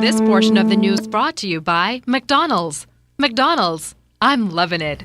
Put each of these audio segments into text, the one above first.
This portion of the news brought to you by McDonald's. McDonald's, I'm loving it.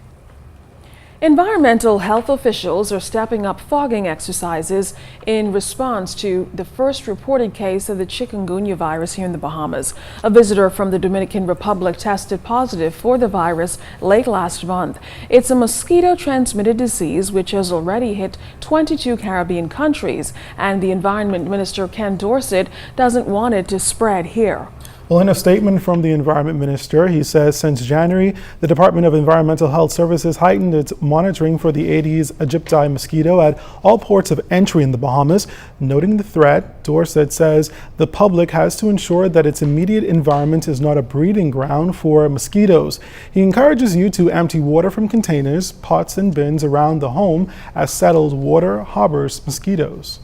Environmental health officials are stepping up fogging exercises in response to the first reported case of the chikungunya virus here in the Bahamas. A visitor from the Dominican Republic tested positive for the virus late last month. It's a mosquito-transmitted disease which has already hit 22 Caribbean countries, and the Environment Minister Ken Dorset doesn't want it to spread here. Well, in a statement from the Environment Minister, he says since January, the Department of Environmental Health Services heightened its monitoring for the Aedes aegypti mosquito at all ports of entry in the Bahamas. Noting the threat, Dorset says the public has to ensure that its immediate environment is not a breeding ground for mosquitoes. He encourages you to empty water from containers, pots, and bins around the home, as settled water harbors mosquitoes.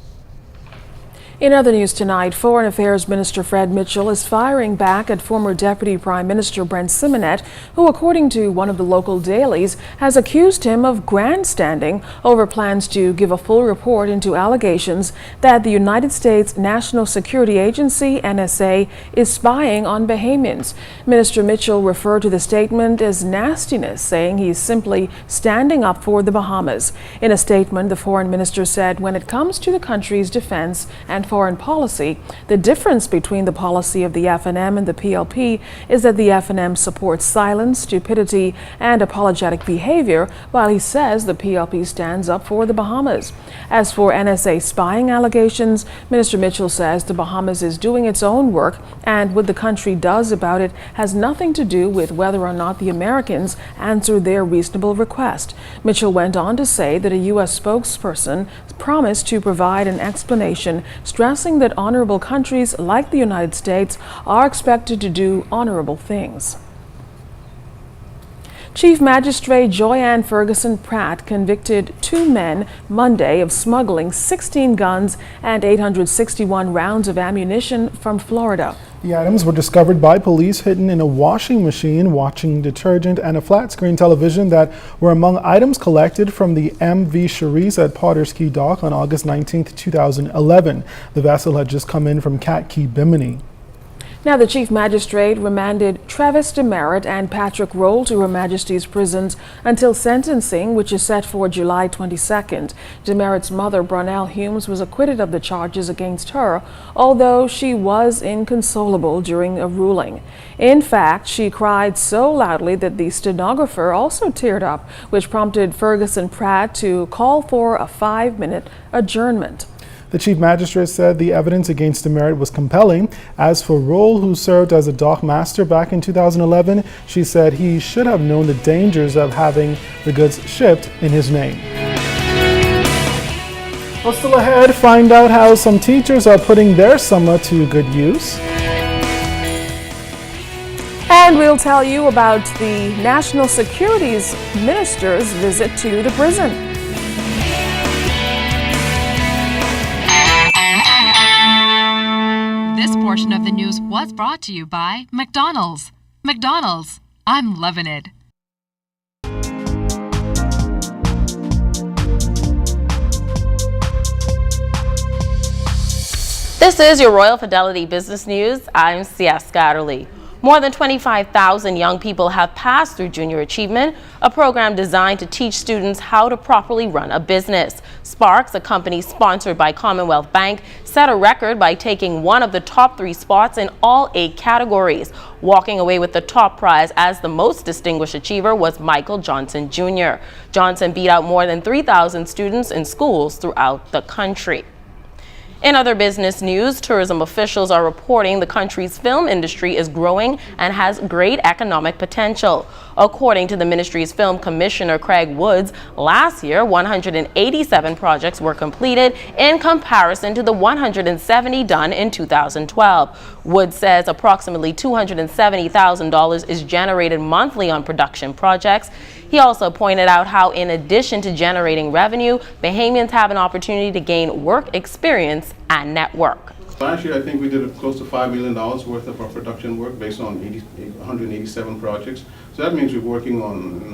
In other news tonight, Foreign Affairs Minister Fred Mitchell is firing back at former Deputy Prime Minister Brent Simonet, who, according to one of the local dailies, has accused him of grandstanding over plans to give a full report into allegations that the United States National Security Agency, NSA, is spying on Bahamians. Minister Mitchell referred to the statement as nastiness, saying he's simply standing up for the Bahamas. In a statement, the foreign minister said when it comes to the country's defense and foreign policy, the difference between the policy of the FNM and the PLP is that the FNM supports silence, stupidity, and apologetic behavior, while he says the PLP stands up for the Bahamas. As for NSA spying allegations, Minister Mitchell says the Bahamas is doing its own work, and what the country does about it has nothing to do with whether or not the Americans answer their reasonable request. Mitchell went on to say that a U.S. spokesperson promised to provide an explanation, stressing that honorable countries like the United States are expected to do honorable things. Chief Magistrate Joyanne Ferguson Pratt convicted 2 men Monday of smuggling 16 guns and 861 rounds of ammunition from Florida. The items were discovered by police hidden in a washing machine, washing detergent, and a flat-screen television that were among items collected from the MV Charisse at Potter's Key Dock on August 19, 2011. The vessel had just come in from Cat Key, Bimini. Now, the Chief Magistrate remanded Travis DeMerit and Patrick Roll to Her Majesty's prisons until sentencing, which is set for July 22nd. DeMerit's mother, Brunelle Humes, was acquitted of the charges against her, although she was inconsolable during a ruling. In fact, she cried so loudly that the stenographer also teared up, which prompted Ferguson Pratt to call for a 5-minute adjournment. The Chief Magistrate said the evidence against DeMerit was compelling. As for Roll, who served as a dock master back in 2011, she said he should have known the dangers of having the goods shipped in his name. Well, still ahead, find out how some teachers are putting their summer to good use. And we'll tell you about the National Securities Minister's visit to the prison. This portion of the news was brought to you by McDonald's. McDonald's, I'm loving it. This is your Royal Fidelity Business News. I'm C.S. Scatterly. More than 25,000 young people have passed through Junior Achievement, a program designed to teach students how to properly run a business. Sparks, a company sponsored by Commonwealth Bank, set a record by taking one of the top 3 spots in all 8 categories. Walking away with the top prize as the most distinguished achiever was Michael Johnson Jr. Johnson beat out more than 3,000 students in schools throughout the country. In other business news, tourism officials are reporting the country's film industry is growing and has great economic potential. According to the ministry's film commissioner, Craig Woods, last year 187 projects were completed in comparison to the 170 done in 2012. Woods says approximately $270,000 is generated monthly on production projects. He also pointed out how, in addition to generating revenue, Bahamians have an opportunity to gain work experience and network. Last year, I think we did close to $5 million worth of our production work based on 187 projects. So that means we're working on,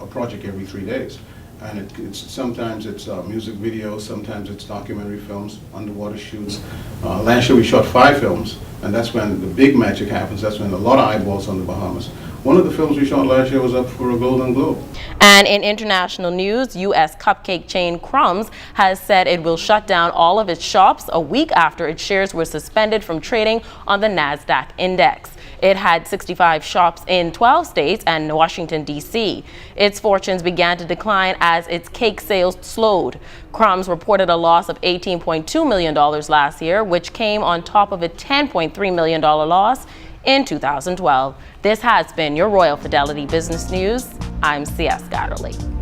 a project every 3 days. And sometimes it's music videos, sometimes it's documentary films, underwater shoots. Last year we shot 5 films, and that's when the big magic happens. That's when a lot of eyeballs on the Bahamas. One of the films we shot last year was up for a Golden Globe. And in international news, U.S. cupcake chain Crumbs has said it will shut down all of its shops a week after its shares were suspended from trading on the NASDAQ index. It had 65 shops in 12 states and Washington, D.C. Its fortunes began to decline as its cake sales slowed. Crumbs reported a loss of $18.2 million last year, which came on top of a $10.3 million loss in 2012. This has been your Royal Fidelity Business News. I'm C.S. Gatterly.